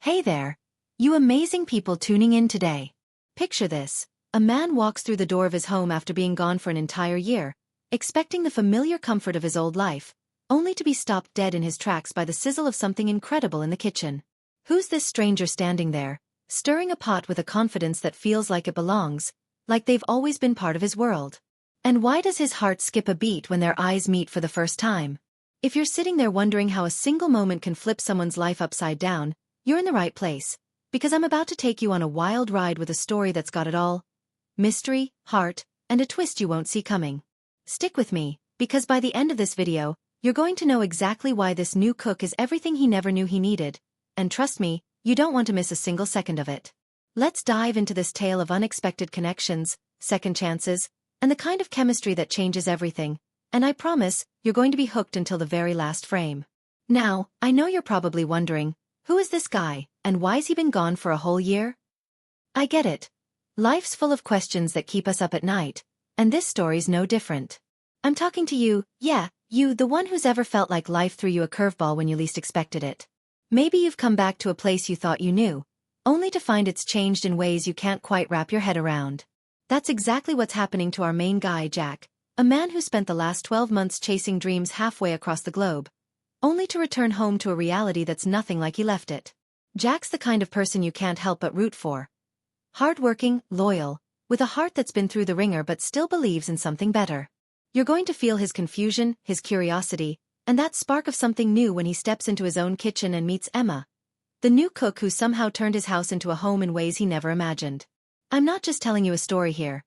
Hey there, you amazing people tuning in today. Picture this. A man walks through the door of his home after being gone for an entire year, expecting the familiar comfort of his old life, only to be stopped dead in his tracks by the sizzle of something incredible in the kitchen. Who's this stranger standing there, stirring a pot with a confidence that feels like it belongs, like they've always been part of his world? And why does his heart skip a beat when their eyes meet for the first time? If you're sitting there wondering how a single moment can flip someone's life upside down, you're in the right place, because I'm about to take you on a wild ride with a story that's got it all: mystery, heart, and a twist you won't see coming. Stick with me, because by the end of this video, you're going to know exactly why this new cook is everything he never knew he needed, and trust me, you don't want to miss a single second of it. Let's dive into this tale of unexpected connections, second chances, and the kind of chemistry that changes everything, and I promise, you're going to be hooked until the very last frame. Now, I know you're probably wondering, who is this guy, and why's he been gone for a whole year? I get it. Life's full of questions that keep us up at night, and this story's no different. I'm talking to you, yeah, you, the one who's ever felt like life threw you a curveball when you least expected it. Maybe you've come back to a place you thought you knew, only to find it's changed in ways you can't quite wrap your head around. That's exactly what's happening to our main guy, Jack, a man who spent the last 12 months chasing dreams halfway across the globe, only to return home to a reality that's nothing like he left it. Jack's the kind of person you can't help but root for. Hardworking, loyal, with a heart that's been through the ringer but still believes in something better. You're going to feel his confusion, his curiosity, and that spark of something new when he steps into his own kitchen and meets Emma, the new cook who somehow turned his house into a home in ways he never imagined. I'm not just telling you a story here.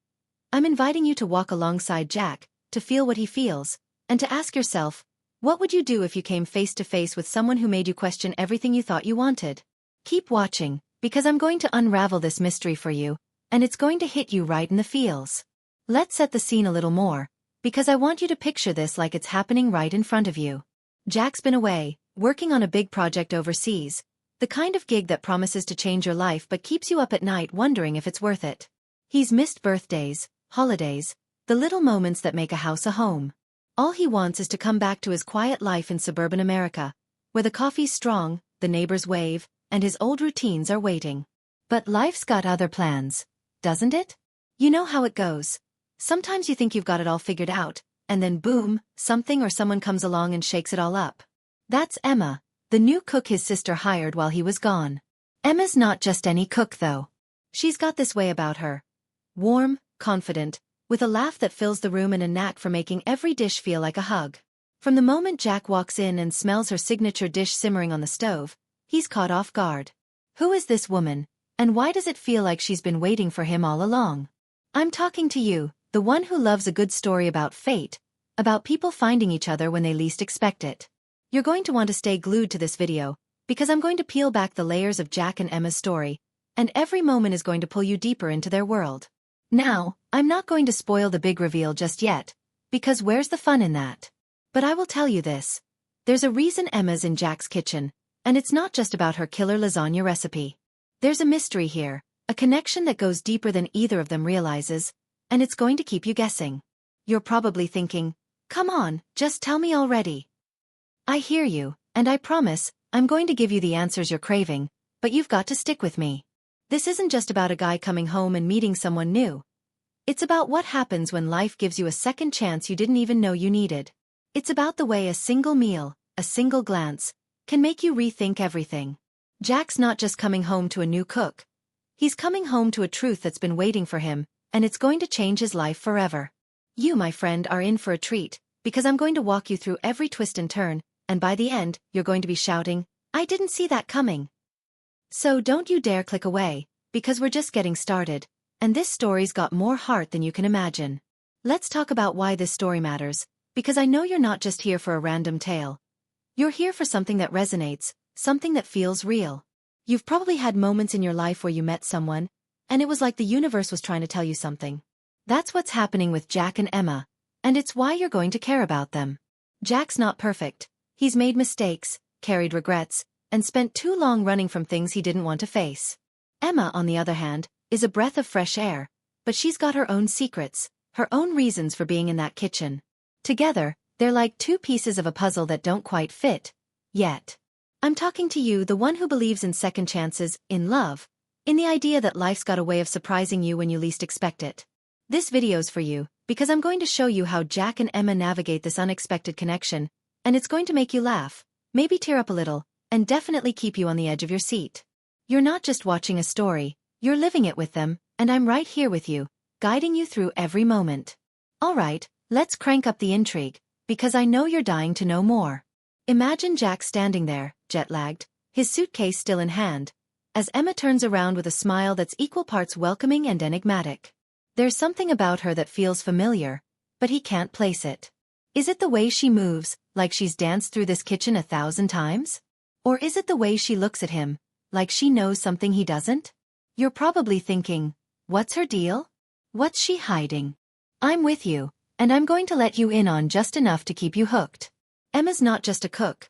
I'm inviting you to walk alongside Jack, to feel what he feels, and to ask yourself, what would you do if you came face to face with someone who made you question everything you thought you wanted? Keep watching, because I'm going to unravel this mystery for you, and it's going to hit you right in the feels. Let's set the scene a little more, because I want you to picture this like it's happening right in front of you. Jack's been away, working on a big project overseas, the kind of gig that promises to change your life but keeps you up at night wondering if it's worth it. He's missed birthdays, holidays, the little moments that make a house a home. All he wants is to come back to his quiet life in suburban America, where the coffee's strong, the neighbors wave, and his old routines are waiting. But life's got other plans, doesn't it? You know how it goes. Sometimes you think you've got it all figured out, and then boom, something or someone comes along and shakes it all up. That's Emma, the new cook his sister hired while he was gone. Emma's not just any cook though. She's got this way about her. Warm, confident, with a laugh that fills the room and a knack for making every dish feel like a hug. From the moment Jack walks in and smells her signature dish simmering on the stove, he's caught off guard. Who is this woman, and why does it feel like she's been waiting for him all along? I'm talking to you, the one who loves a good story about fate, about people finding each other when they least expect it. You're going to want to stay glued to this video, because I'm going to peel back the layers of Jack and Emma's story, and every moment is going to pull you deeper into their world. Now, I'm not going to spoil the big reveal just yet, because where's the fun in that? But I will tell you this. There's a reason Emma's in Jack's kitchen, and it's not just about her killer lasagna recipe. There's a mystery here, a connection that goes deeper than either of them realizes, and it's going to keep you guessing. You're probably thinking, come on, just tell me already. I hear you, and I promise, I'm going to give you the answers you're craving, but you've got to stick with me. This isn't just about a guy coming home and meeting someone new. It's about what happens when life gives you a second chance you didn't even know you needed. It's about the way a single meal, a single glance, can make you rethink everything. Jack's not just coming home to a new cook. He's coming home to a truth that's been waiting for him, and it's going to change his life forever. You, my friend, are in for a treat, because I'm going to walk you through every twist and turn, and by the end, you're going to be shouting, I didn't see that coming. So don't you dare click away, because we're just getting started, and this story's got more heart than you can imagine. Let's talk about why this story matters, because I know you're not just here for a random tale. You're here for something that resonates, something that feels real. You've probably had moments in your life where you met someone, and it was like the universe was trying to tell you something. That's what's happening with Jack and Emma, and it's why you're going to care about them. Jack's not perfect. He's made mistakes, carried regrets, and spent too long running from things he didn't want to face. Emma, on the other hand, is a breath of fresh air, but she's got her own secrets, her own reasons for being in that kitchen. Together, they're like two pieces of a puzzle that don't quite fit, yet. I'm talking to you, the one who believes in second chances, in love, in the idea that life's got a way of surprising you when you least expect it. This video's for you, because I'm going to show you how Jack and Emma navigate this unexpected connection, and it's going to make you laugh, maybe tear up a little, and definitely keep you on the edge of your seat. You're not just watching a story, you're living it with them, and I'm right here with you, guiding you through every moment. Alright, let's crank up the intrigue, because I know you're dying to know more. Imagine Jack standing there, jet-lagged, his suitcase still in hand, as Emma turns around with a smile that's equal parts welcoming and enigmatic. There's something about her that feels familiar, but he can't place it. Is it the way she moves, like she's danced through this kitchen 1,000 times? Or is it the way she looks at him, like she knows something he doesn't? You're probably thinking, what's her deal? What's she hiding? I'm with you, and I'm going to let you in on just enough to keep you hooked. Emma's not just a cook.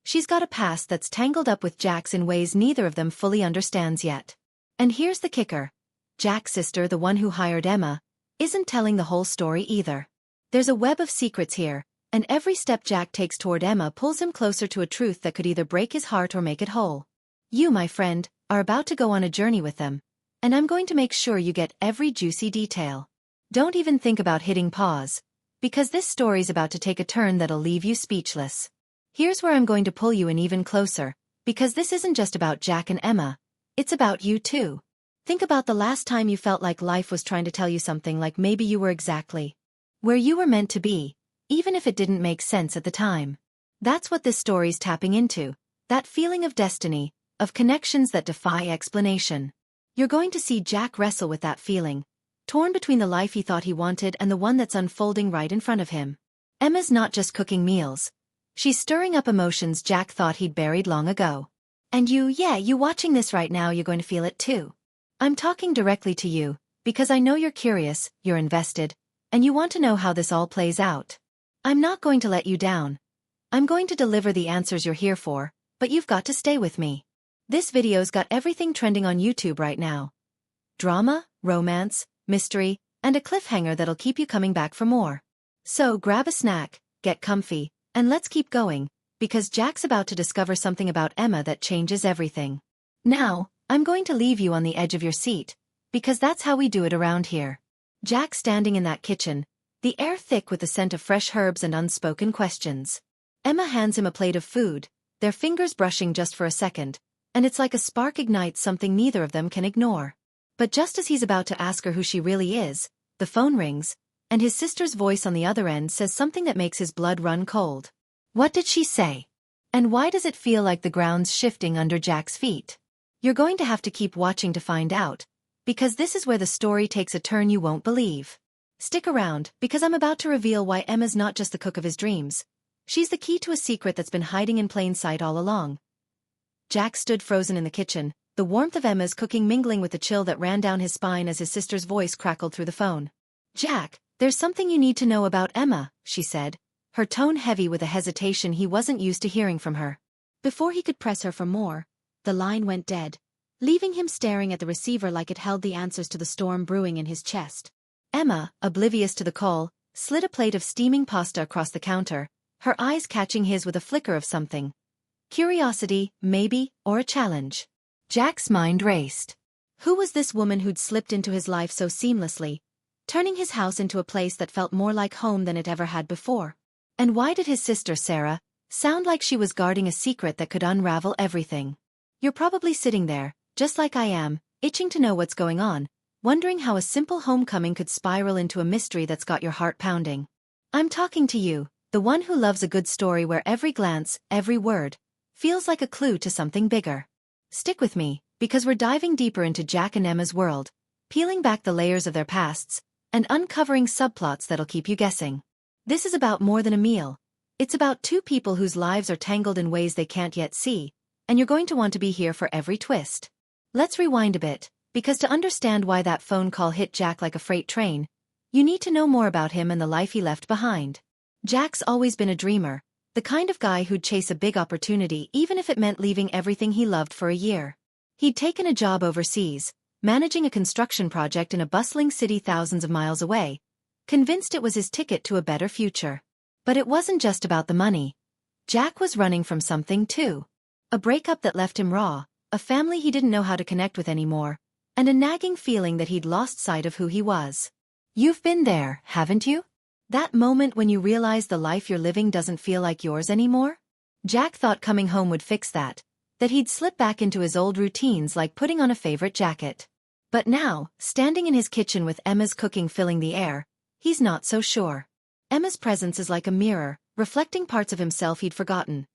She's got a past that's tangled up with Jack's in ways neither of them fully understands yet. And here's the kicker. Jack's sister, the one who hired Emma, isn't telling the whole story either. There's a web of secrets here, and every step Jack takes toward Emma pulls him closer to a truth that could either break his heart or make it whole. You, my friend, are about to go on a journey with them, and I'm going to make sure you get every juicy detail. Don't even think about hitting pause, because this story's about to take a turn that'll leave you speechless. Here's where I'm going to pull you in even closer, because this isn't just about Jack and Emma, it's about you too. Think about the last time you felt like life was trying to tell you something, like maybe you were exactly where you were meant to be, even if it didn't make sense at the time. That's what this story's tapping into, that feeling of destiny, of connections that defy explanation. You're going to see Jack wrestle with that feeling, torn between the life he thought he wanted and the one that's unfolding right in front of him. Emma's not just cooking meals. She's stirring up emotions Jack thought he'd buried long ago. And you watching this right now, you're going to feel it too. I'm talking directly to you, because I know you're curious, you're invested, and you want to know how this all plays out. I'm not going to let you down. I'm going to deliver the answers you're here for, but you've got to stay with me. This video's got everything trending on YouTube right now. Drama, romance, mystery, and a cliffhanger that'll keep you coming back for more. So grab a snack, get comfy, and let's keep going, because Jack's about to discover something about Emma that changes everything. Now, I'm going to leave you on the edge of your seat, because that's how we do it around here. Jack standing in that kitchen, the air thick with the scent of fresh herbs and unspoken questions. Emma hands him a plate of food, their fingers brushing just for a second, and it's like a spark ignites something neither of them can ignore. But just as he's about to ask her who she really is, the phone rings, and his sister's voice on the other end says something that makes his blood run cold. What did she say? And why does it feel like the ground's shifting under Jack's feet? You're going to have to keep watching to find out, because this is where the story takes a turn you won't believe. Stick around, because I'm about to reveal why Emma's not just the cook of his dreams. She's the key to a secret that's been hiding in plain sight all along. Jack stood frozen in the kitchen, the warmth of Emma's cooking mingling with the chill that ran down his spine as his sister's voice crackled through the phone. Jack, there's something you need to know about Emma, she said, her tone heavy with a hesitation he wasn't used to hearing from her. Before he could press her for more, the line went dead, leaving him staring at the receiver like it held the answers to the storm brewing in his chest. Emma, oblivious to the call, slid a plate of steaming pasta across the counter, her eyes catching his with a flicker of something. Curiosity, maybe, or a challenge. Jack's mind raced. Who was this woman who'd slipped into his life so seamlessly, turning his house into a place that felt more like home than it ever had before? And why did his sister Sarah sound like she was guarding a secret that could unravel everything? You're probably sitting there, just like I am, itching to know what's going on, wondering how a simple homecoming could spiral into a mystery that's got your heart pounding. I'm talking to you, the one who loves a good story where every glance, every word, feels like a clue to something bigger. Stick with me, because we're diving deeper into Jack and Emma's world, peeling back the layers of their pasts, and uncovering subplots that'll keep you guessing. This is about more than a meal. It's about two people whose lives are tangled in ways they can't yet see, and you're going to want to be here for every twist. Let's rewind a bit, because to understand why that phone call hit Jack like a freight train, you need to know more about him and the life he left behind. Jack's always been a dreamer, the kind of guy who'd chase a big opportunity even if it meant leaving everything he loved for a year. He'd taken a job overseas, managing a construction project in a bustling city thousands of miles away, convinced it was his ticket to a better future. But it wasn't just about the money. Jack was running from something too. A breakup that left him raw, a family he didn't know how to connect with anymore, and a nagging feeling that he'd lost sight of who he was. You've been there, haven't you? That moment when you realize the life you're living doesn't feel like yours anymore? Jack thought coming home would fix that he'd slip back into his old routines like putting on a favorite jacket. But now, standing in his kitchen with Emma's cooking filling the air, he's not so sure. Emma's presence is like a mirror, reflecting parts of himself he'd forgotten.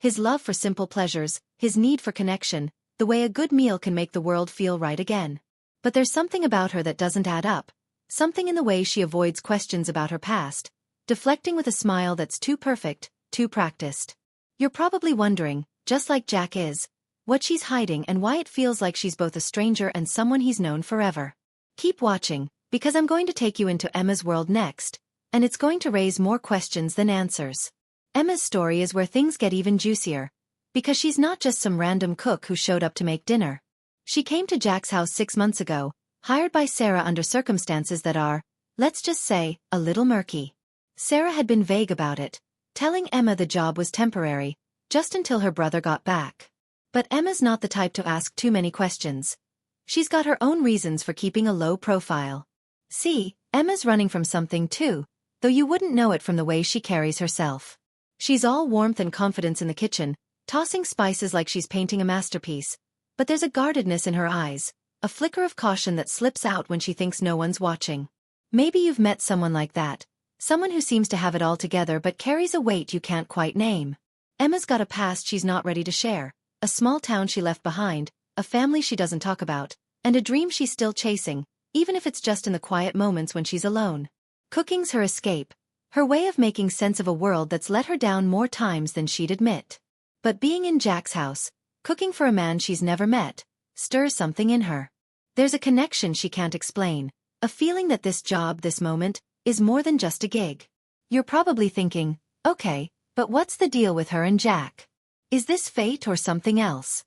His love for simple pleasures, his need for connection, the way a good meal can make the world feel right again. But there's something about her that doesn't add up, something in the way she avoids questions about her past, deflecting with a smile that's too perfect, too practiced. You're probably wondering, just like Jack is, what she's hiding and why it feels like she's both a stranger and someone he's known forever. Keep watching, because I'm going to take you into Emma's world next, and it's going to raise more questions than answers. Emma's story is where things get even juicier, because she's not just some random cook who showed up to make dinner. She came to Jack's house 6 months ago, hired by Sarah under circumstances that are, let's just say, a little murky. Sarah had been vague about it, telling Emma the job was temporary, just until her brother got back. But Emma's not the type to ask too many questions. She's got her own reasons for keeping a low profile. See, Emma's running from something too, though you wouldn't know it from the way she carries herself. She's all warmth and confidence in the kitchen, tossing spices like she's painting a masterpiece, but there's a guardedness in her eyes, a flicker of caution that slips out when she thinks no one's watching. Maybe you've met someone like that, someone who seems to have it all together but carries a weight you can't quite name. Emma's got a past she's not ready to share, a small town she left behind, a family she doesn't talk about, and a dream she's still chasing, even if it's just in the quiet moments when she's alone. Cooking's her escape, her way of making sense of a world that's let her down more times than she'd admit. But being in Jack's house, cooking for a man she's never met, stirs something in her. There's a connection she can't explain, a feeling that this job, this moment, is more than just a gig. You're probably thinking, okay, but what's the deal with her and Jack? Is this fate or something else?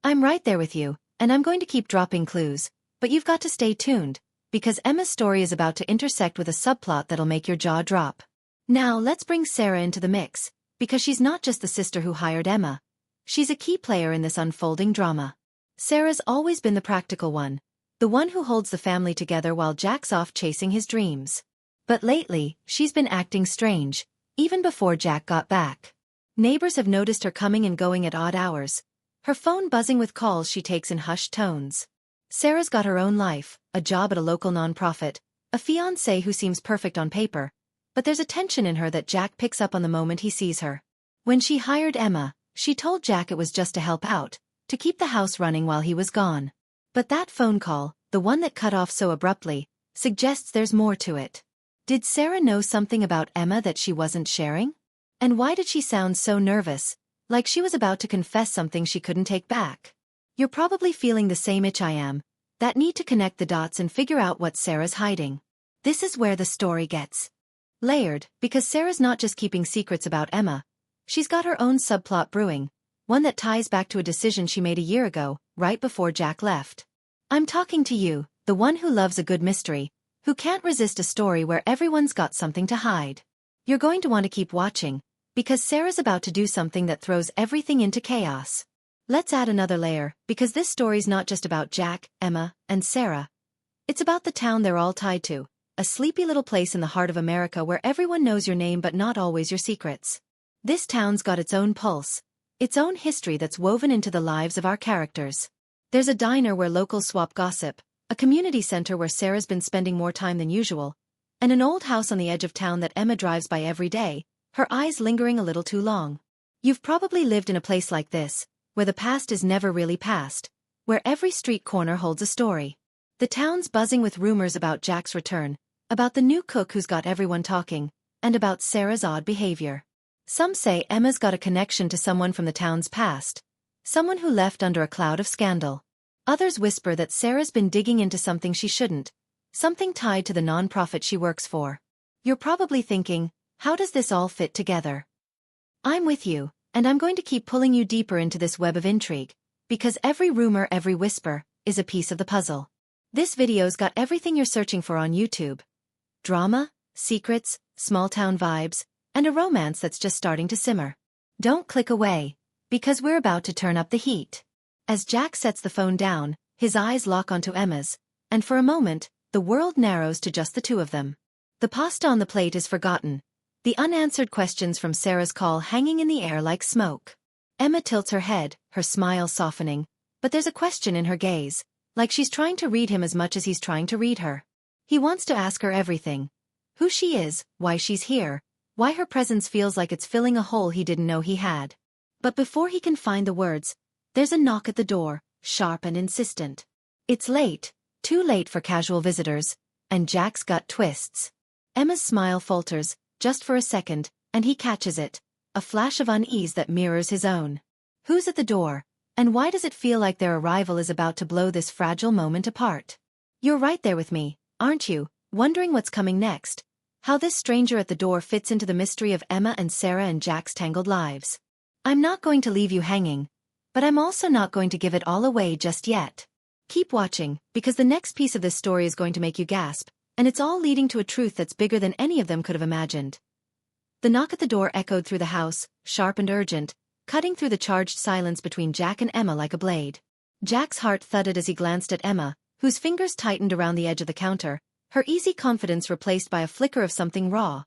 I'm right there with you, and I'm going to keep dropping clues, but you've got to stay tuned, because Emma's story is about to intersect with a subplot that'll make your jaw drop. Now let's bring Sarah into the mix, because she's not just the sister who hired Emma. She's a key player in this unfolding drama. Sarah's always been the practical one, the one who holds the family together while Jack's off chasing his dreams. But lately, she's been acting strange, even before Jack got back. Neighbors have noticed her coming and going at odd hours, her phone buzzing with calls she takes in hushed tones. Sarah's got her own life, a job at a local nonprofit, a fiancé who seems perfect on paper, but there's a tension in her that Jack picks up on the moment he sees her. When she hired Emma, she told Jack it was just to help out, to keep the house running while he was gone. But that phone call, the one that cut off so abruptly, suggests there's more to it. Did Sarah know something about Emma that she wasn't sharing? And why did she sound so nervous, like she was about to confess something she couldn't take back? You're probably feeling the same itch I am, that need to connect the dots and figure out what Sarah's hiding. This is where the story gets layered, because Sarah's not just keeping secrets about Emma, she's got her own subplot brewing, one that ties back to a decision she made a year ago, right before Jack left. I'm talking to you, the one who loves a good mystery, who can't resist a story where everyone's got something to hide. You're going to want to keep watching, because Sarah's about to do something that throws everything into chaos. Let's add another layer, because this story's not just about Jack, Emma, and Sarah. It's about the town they're all tied to, a sleepy little place in the heart of America where everyone knows your name but not always your secrets. This town's got its own pulse, its own history that's woven into the lives of our characters. There's a diner where locals swap gossip, a community center where Sarah's been spending more time than usual, and an old house on the edge of town that Emma drives by every day, her eyes lingering a little too long. You've probably lived in a place like this, where the past is never really past, where every street corner holds a story. The town's buzzing with rumors about Jack's return, about the new cook who's got everyone talking, and about Sarah's odd behavior. Some say Emma's got a connection to someone from the town's past, someone who left under a cloud of scandal. Others whisper that Sarah's been digging into something she shouldn't, something tied to the nonprofit she works for. You're probably thinking, how does this all fit together? I'm with you, and I'm going to keep pulling you deeper into this web of intrigue, because every rumor, every whisper, is a piece of the puzzle. This video's got everything you're searching for on YouTube. Drama, secrets, small-town vibes, and a romance that's just starting to simmer. Don't click away, because we're about to turn up the heat. As Jack sets the phone down, his eyes lock onto Emma's, and for a moment, the world narrows to just the two of them. The pasta on the plate is forgotten, the unanswered questions from Sarah's call hanging in the air like smoke. Emma tilts her head, her smile softening, but there's a question in her gaze, like she's trying to read him as much as he's trying to read her. He wants to ask her everything. Who she is, why she's here, why her presence feels like it's filling a hole he didn't know he had. But before he can find the words, there's a knock at the door, sharp and insistent. It's late, too late for casual visitors, and Jack's gut twists. Emma's smile falters, just for a second, and he catches it, a flash of unease that mirrors his own. Who's at the door, and why does it feel like their arrival is about to blow this fragile moment apart? You're right there with me, aren't you, wondering what's coming next? How this stranger at the door fits into the mystery of Emma and Sarah and Jack's tangled lives. I'm not going to leave you hanging, but I'm also not going to give it all away just yet. Keep watching, because the next piece of this story is going to make you gasp, and it's all leading to a truth that's bigger than any of them could have imagined. The knock at the door echoed through the house, sharp and urgent, cutting through the charged silence between Jack and Emma like a blade. Jack's heart thudded as he glanced at Emma, whose fingers tightened around the edge of the counter, her easy confidence replaced by a flicker of something raw.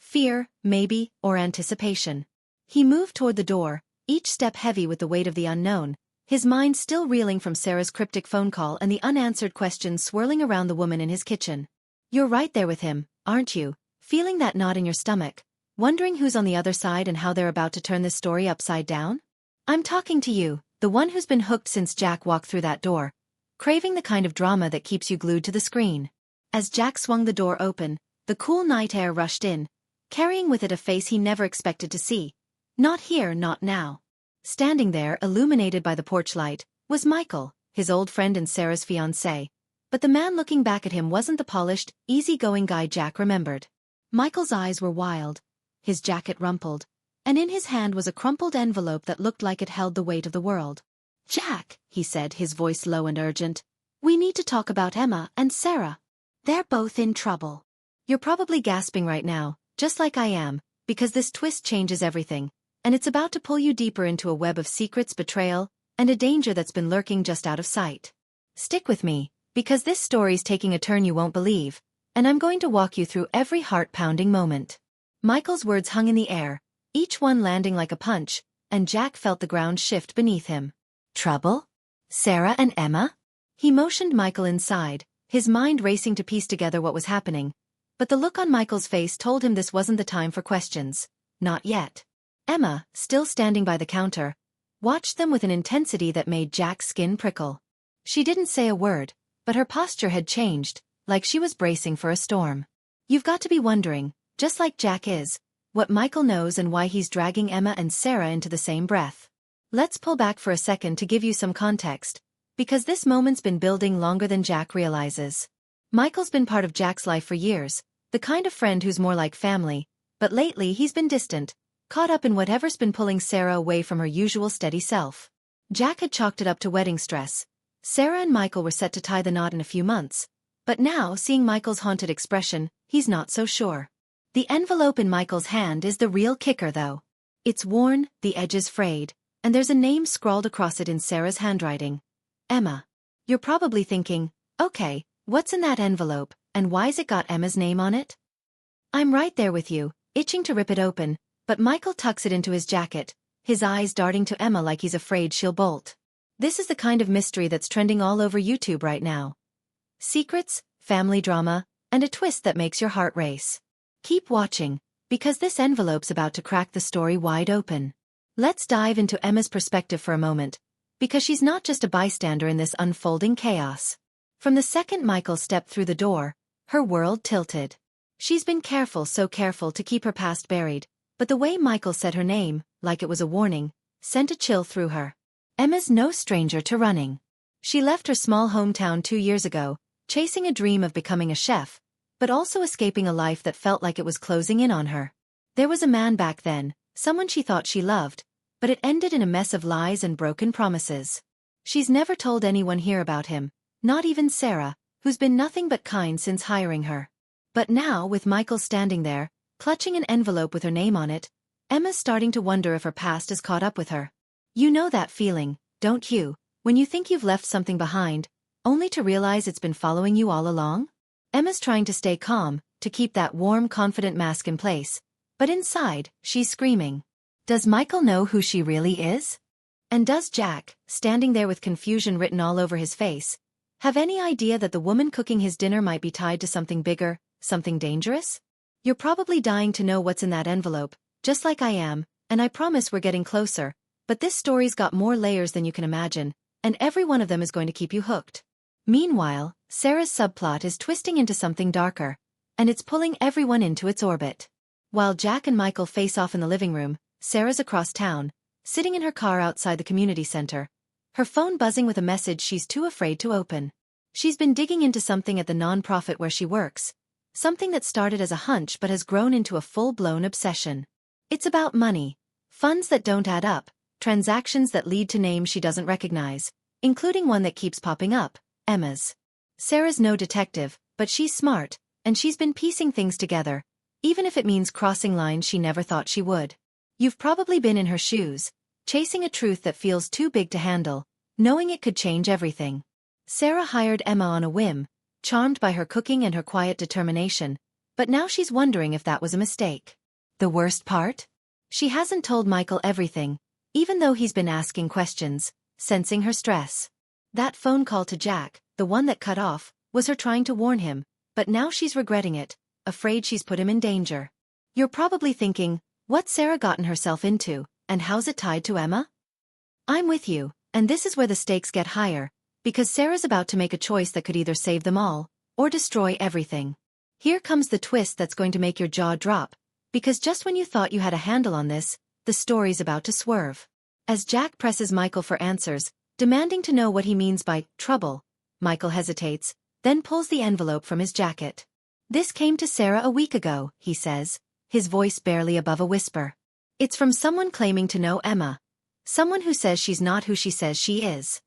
Fear, maybe, or anticipation. He moved toward the door, each step heavy with the weight of the unknown, his mind still reeling from Sarah's cryptic phone call and the unanswered questions swirling around the woman in his kitchen. You're right there with him, aren't you, feeling that knot in your stomach, wondering who's on the other side and how they're about to turn this story upside down? I'm talking to you, the one who's been hooked since Jack walked through that door, craving the kind of drama that keeps you glued to the screen. As Jack swung the door open, the cool night air rushed in, carrying with it a face he never expected to see. Not here, not now. Standing there, illuminated by the porch light, was Michael, his old friend and Sarah's fiancé. But the man looking back at him wasn't the polished, easy-going guy Jack remembered. Michael's eyes were wild, his jacket rumpled, and in his hand was a crumpled envelope that looked like it held the weight of the world. "Jack," he said, his voice low and urgent, "we need to talk about Emma and Sarah. They're both in trouble." You're probably gasping right now, just like I am, because this twist changes everything, and it's about to pull you deeper into a web of secrets, betrayal, and a danger that's been lurking just out of sight. Stick with me, because this story's taking a turn you won't believe, and I'm going to walk you through every heart-pounding moment. Michael's words hung in the air, each one landing like a punch, and Jack felt the ground shift beneath him. Trouble? Sarah and Emma? He motioned Michael inside, his mind racing to piece together what was happening, but the look on Michael's face told him this wasn't the time for questions. Not yet. Emma, still standing by the counter, watched them with an intensity that made Jack's skin prickle. She didn't say a word, but her posture had changed, like she was bracing for a storm. You've got to be wondering, just like Jack is, what Michael knows and why he's dragging Emma and Sarah into the same breath. Let's pull back for a second to give you some context, because this moment's been building longer than Jack realizes. Michael's been part of Jack's life for years, the kind of friend who's more like family, but lately he's been distant, caught up in whatever's been pulling Sarah away from her usual steady self. Jack had chalked it up to wedding stress. Sarah and Michael were set to tie the knot in a few months, but now, seeing Michael's haunted expression, he's not so sure. The envelope in Michael's hand is the real kicker though. It's worn, the edges frayed, and there's a name scrawled across it in Sarah's handwriting. Emma. You're probably thinking, okay, what's in that envelope, and why's it got Emma's name on it? I'm right there with you, itching to rip it open, but Michael tucks it into his jacket, his eyes darting to Emma like he's afraid she'll bolt. This is the kind of mystery that's trending all over YouTube right now. Secrets, family drama, and a twist that makes your heart race. Keep watching, because this envelope's about to crack the story wide open. Let's dive into Emma's perspective for a moment, because she's not just a bystander in this unfolding chaos. From the second Michael stepped through the door, her world tilted. She's been careful, so careful to keep her past buried, but the way Michael said her name, like it was a warning, sent a chill through her. Emma's no stranger to running. She left her small hometown 2 years ago, chasing a dream of becoming a chef, but also escaping a life that felt like it was closing in on her. There was a man back then, someone she thought she loved, but it ended in a mess of lies and broken promises. She's never told anyone here about him, not even Sarah, who's been nothing but kind since hiring her. But now, with Michael standing there, clutching an envelope with her name on it, Emma's starting to wonder if her past has caught up with her. You know that feeling, don't you, when you think you've left something behind, only to realize it's been following you all along? Emma's trying to stay calm, to keep that warm, confident mask in place, but inside, she's screaming. Does Michael know who she really is? And does Jack, standing there with confusion written all over his face, have any idea that the woman cooking his dinner might be tied to something bigger, something dangerous? You're probably dying to know what's in that envelope, just like I am, and I promise we're getting closer, but this story's got more layers than you can imagine, and every one of them is going to keep you hooked. Meanwhile, Sarah's subplot is twisting into something darker, and it's pulling everyone into its orbit. While Jack and Michael face off in the living room, Sarah's across town, sitting in her car outside the community center, her phone buzzing with a message she's too afraid to open. She's been digging into something at the nonprofit where she works, something that started as a hunch but has grown into a full-blown obsession. It's about money, funds that don't add up, transactions that lead to names she doesn't recognize, including one that keeps popping up, Emma's. Sarah's no detective, but she's smart, and she's been piecing things together, even if it means crossing lines she never thought she would. You've probably been in her shoes, chasing a truth that feels too big to handle, knowing it could change everything. Sarah hired Emma on a whim, charmed by her cooking and her quiet determination, but now she's wondering if that was a mistake. The worst part? She hasn't told Michael everything, even though he's been asking questions, sensing her stress. That phone call to Jack, the one that cut off, was her trying to warn him, but now she's regretting it, afraid she's put him in danger. You're probably thinking, what's Sarah gotten herself into, and how's it tied to Emma? I'm with you, and this is where the stakes get higher, because Sarah's about to make a choice that could either save them all, or destroy everything. Here comes the twist that's going to make your jaw drop, because just when you thought you had a handle on this, the story's about to swerve. As Jack presses Michael for answers, demanding to know what he means by trouble, Michael hesitates, then pulls the envelope from his jacket. This came to Sarah a week ago, he says, his voice barely above a whisper. It's from someone claiming to know Emma. Someone who says she's not who she says she is.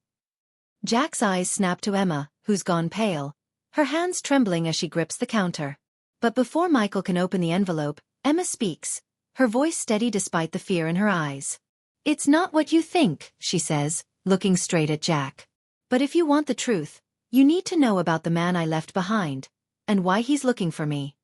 Jack's eyes snap to Emma, who's gone pale, her hands trembling as she grips the counter. But before Michael can open the envelope, Emma speaks, her voice steady despite the fear in her eyes. It's not what you think, she says, looking straight at Jack. But if you want the truth, you need to know about the man I left behind, and why he's looking for me.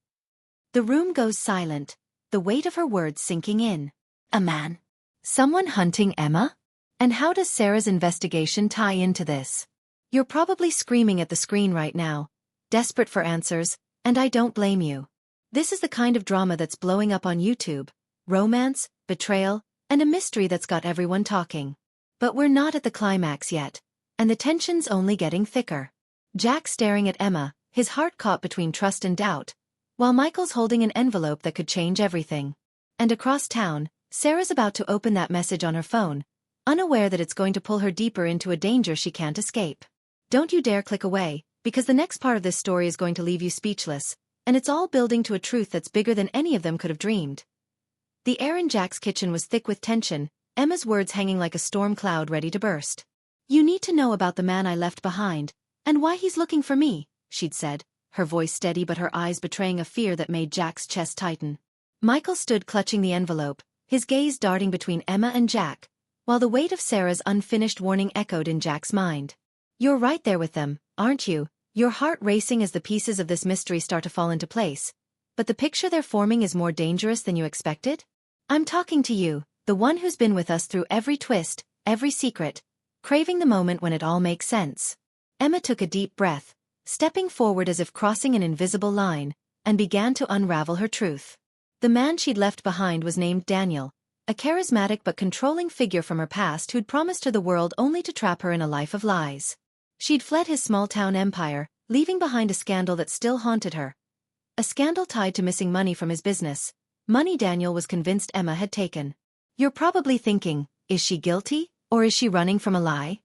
The room goes silent, the weight of her words sinking in. A man? Someone hunting Emma? And how does Sarah's investigation tie into this? You're probably screaming at the screen right now, desperate for answers, and I don't blame you. This is the kind of drama that's blowing up on YouTube, romance, betrayal, and a mystery that's got everyone talking. But we're not at the climax yet, and the tension's only getting thicker. Jack's staring at Emma, his heart caught between trust and doubt, while Michael's holding an envelope that could change everything. And across town, Sarah's about to open that message on her phone, unaware that it's going to pull her deeper into a danger she can't escape. Don't you dare click away, because the next part of this story is going to leave you speechless, and it's all building to a truth that's bigger than any of them could have dreamed. The air in Jack's kitchen was thick with tension, Emma's words hanging like a storm cloud ready to burst. You need to know about the man I left behind, and why he's looking for me, she'd said, her voice steady but her eyes betraying a fear that made Jack's chest tighten. Michael stood clutching the envelope, his gaze darting between Emma and Jack, while the weight of Sarah's unfinished warning echoed in Jack's mind. You're right there with them, aren't you? Your heart racing as the pieces of this mystery start to fall into place. But the picture they're forming is more dangerous than you expected? I'm talking to you, the one who's been with us through every twist, every secret, craving the moment when it all makes sense. Emma took a deep breath, stepping forward as if crossing an invisible line, and began to unravel her truth. The man she'd left behind was named Daniel, a charismatic but controlling figure from her past who'd promised her the world only to trap her in a life of lies. She'd fled his small-town empire, leaving behind a scandal that still haunted her. A scandal tied to missing money from his business, money Daniel was convinced Emma had taken. You're probably thinking, is she guilty, or is she running from a lie?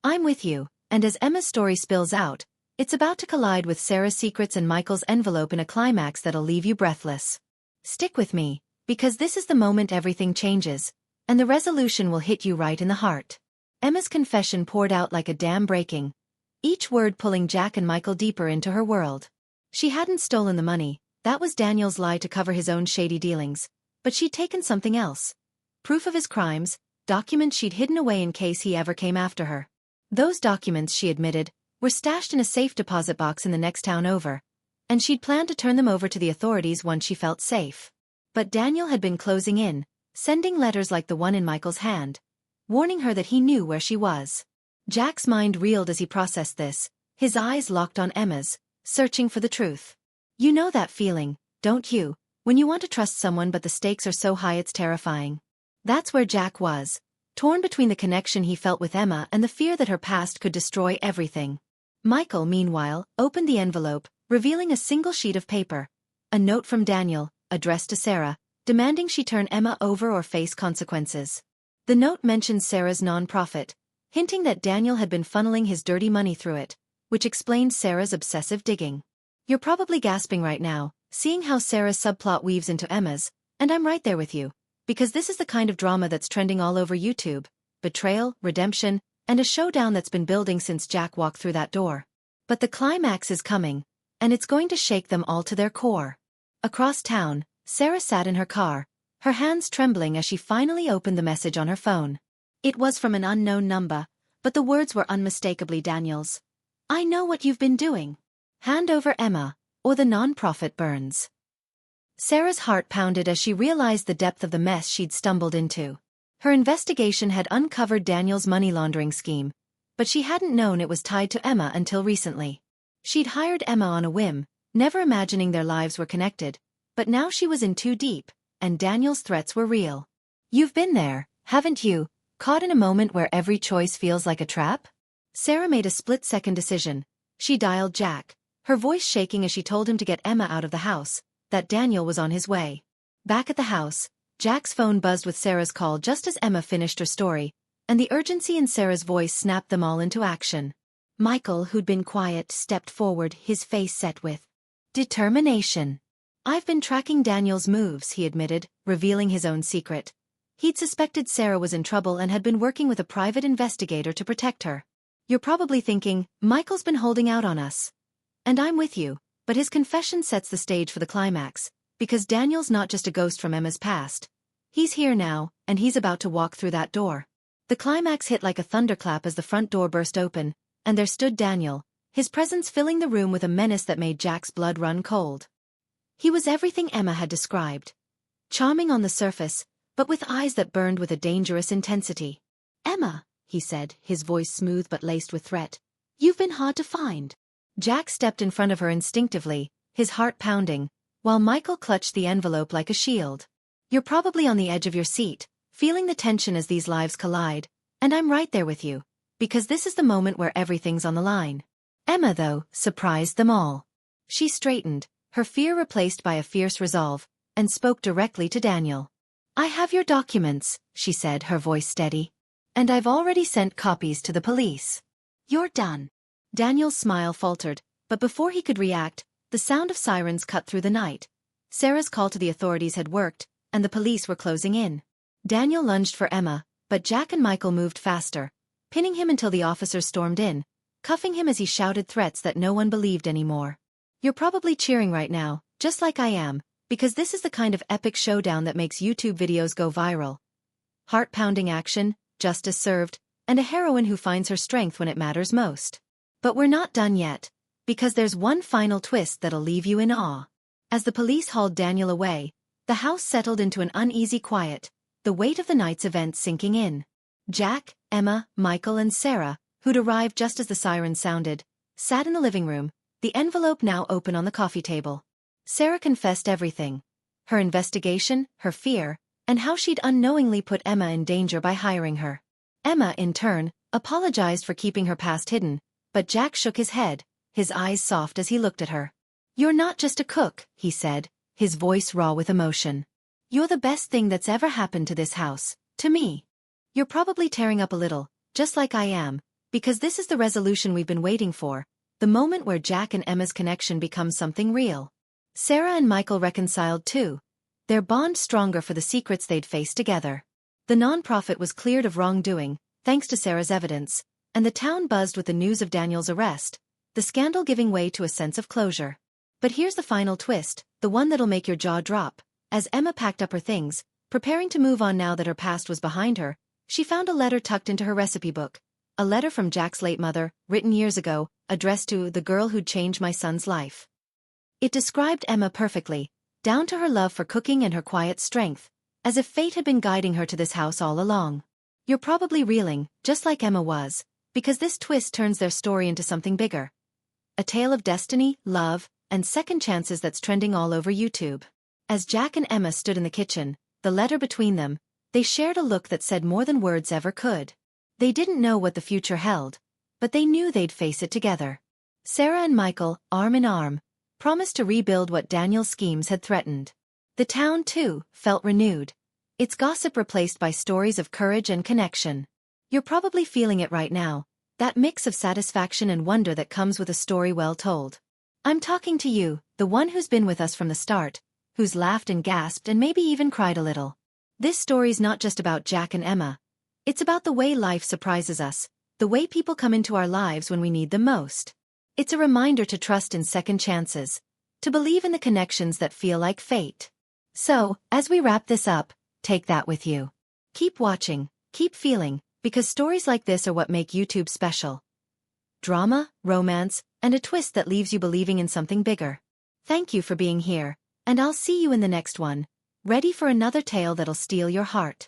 I'm with you, and as Emma's story spills out, it's about to collide with Sarah's secrets and Michael's envelope in a climax that'll leave you breathless. Stick with me, because this is the moment everything changes, and the resolution will hit you right in the heart. Emma's confession poured out like a dam breaking, each word pulling Jack and Michael deeper into her world. She hadn't stolen the money, that was Daniel's lie to cover his own shady dealings, but she'd taken something else. Proof of his crimes, documents she'd hidden away in case he ever came after her. Those documents, she admitted, were stashed in a safe deposit box in the next town over, and she'd planned to turn them over to the authorities once she felt safe. But Daniel had been closing in, sending letters like the one in Michael's hand, warning her that he knew where she was. Jack's mind reeled as he processed this, his eyes locked on Emma's, searching for the truth. You know that feeling, don't you, when you want to trust someone but the stakes are so high it's terrifying? That's where Jack was, torn between the connection he felt with Emma and the fear that her past could destroy everything. Michael, meanwhile, opened the envelope, revealing a single sheet of paper. A note from Daniel, addressed to Sarah, demanding she turn Emma over or face consequences. The note mentioned Sarah's non-profit, hinting that Daniel had been funneling his dirty money through it, which explained Sarah's obsessive digging. You're probably gasping right now, seeing how Sarah's subplot weaves into Emma's, and I'm right there with you, because this is the kind of drama that's trending all over YouTube: betrayal, redemption, and a showdown that's been building since Jack walked through that door. But the climax is coming, and it's going to shake them all to their core. Across town, Sarah sat in her car, her hands trembling as she finally opened the message on her phone. It was from an unknown number, but the words were unmistakably Daniel's. I know what you've been doing. Hand over Emma, or the non-profit burns. Sarah's heart pounded as she realized the depth of the mess she'd stumbled into. Her investigation had uncovered Daniel's money laundering scheme, but she hadn't known it was tied to Emma until recently. She'd hired Emma on a whim, never imagining their lives were connected, but now she was in too deep, and Daniel's threats were real. You've been there, haven't you, caught in a moment where every choice feels like a trap? Sarah made a split-second decision. She dialed Jack, her voice shaking as she told him to get Emma out of the house, that Daniel was on his way. Back at the house, Jack's phone buzzed with Sarah's call just as Emma finished her story, and the urgency in Sarah's voice snapped them all into action. Michael, who'd been quiet, stepped forward, his face set with determination. I've been tracking Daniel's moves, he admitted, revealing his own secret. He'd suspected Sarah was in trouble and had been working with a private investigator to protect her. You're probably thinking, Michael's been holding out on us. And I'm with you, but his confession sets the stage for the climax, because Daniel's not just a ghost from Emma's past. He's here now, and he's about to walk through that door. The climax hit like a thunderclap as the front door burst open, and there stood Daniel, his presence filling the room with a menace that made Jack's blood run cold. He was everything Emma had described. Charming on the surface, but with eyes that burned with a dangerous intensity. Emma, he said, his voice smooth but laced with threat. You've been hard to find. Jack stepped in front of her instinctively, his heart pounding, while Michael clutched the envelope like a shield. You're probably on the edge of your seat, feeling the tension as these lives collide, and I'm right there with you, because this is the moment where everything's on the line. Emma, though, surprised them all. She straightened, her fear replaced by a fierce resolve, and spoke directly to Daniel. I have your documents, she said, her voice steady. And I've already sent copies to the police. You're done. Daniel's smile faltered, but before he could react, the sound of sirens cut through the night. Sarah's call to the authorities had worked, and the police were closing in. Daniel lunged for Emma, but Jack and Michael moved faster, pinning him until the officers stormed in, cuffing him as he shouted threats that no one believed anymore. You're probably cheering right now, just like I am, because this is the kind of epic showdown that makes YouTube videos go viral. Heart-pounding action, justice served, and a heroine who finds her strength when it matters most. But we're not done yet, because there's one final twist that'll leave you in awe. As the police hauled Daniel away, the house settled into an uneasy quiet, the weight of the night's events sinking in. Jack, Emma, Michael and Sarah, who'd arrived just as the sirens sounded, sat in the living room, the envelope now open on the coffee table. Sarah confessed everything. Her investigation, her fear, and how she'd unknowingly put Emma in danger by hiring her. Emma, in turn, apologized for keeping her past hidden, but Jack shook his head, his eyes soft as he looked at her. You're not just a cook, he said, his voice raw with emotion. You're the best thing that's ever happened to this house, to me. You're probably tearing up a little, just like I am, because this is the resolution we've been waiting for, the moment where Jack and Emma's connection becomes something real. Sarah and Michael reconciled too, their bond stronger for the secrets they'd faced together. The non-profit was cleared of wrongdoing, thanks to Sarah's evidence, and the town buzzed with the news of Daniel's arrest, the scandal giving way to a sense of closure. But here's the final twist, the one that'll make your jaw drop. As Emma packed up her things, preparing to move on now that her past was behind her, She found a letter tucked into her recipe book. A letter from Jack's late mother, written years ago, addressed to the girl who'd changed my son's life. It described Emma perfectly, down to her love for cooking and her quiet strength, as if fate had been guiding her to this house all along. You're probably reeling, just like Emma was, because this twist turns their story into something bigger. A tale of destiny, love, and second chances that's trending all over YouTube. As Jack and Emma stood in the kitchen, the letter between them, they shared a look that said more than words ever could. They didn't know what the future held, but they knew they'd face it together. Sarah and Michael, arm in arm, promised to rebuild what Daniel's schemes had threatened. The town, too, felt renewed, its gossip replaced by stories of courage and connection. You're probably feeling it right now, that mix of satisfaction and wonder that comes with a story well told. I'm talking to you, the one who's been with us from the start, who's laughed and gasped and maybe even cried a little. This story's not just about Jack and Emma. It's about the way life surprises us, the way people come into our lives when we need them most. It's a reminder to trust in second chances, to believe in the connections that feel like fate. So, as we wrap this up, take that with you. Keep watching, keep feeling, because stories like this are what make YouTube special. Drama, romance, and a twist that leaves you believing in something bigger. Thank you for being here, and I'll see you in the next one, ready for another tale that'll steal your heart.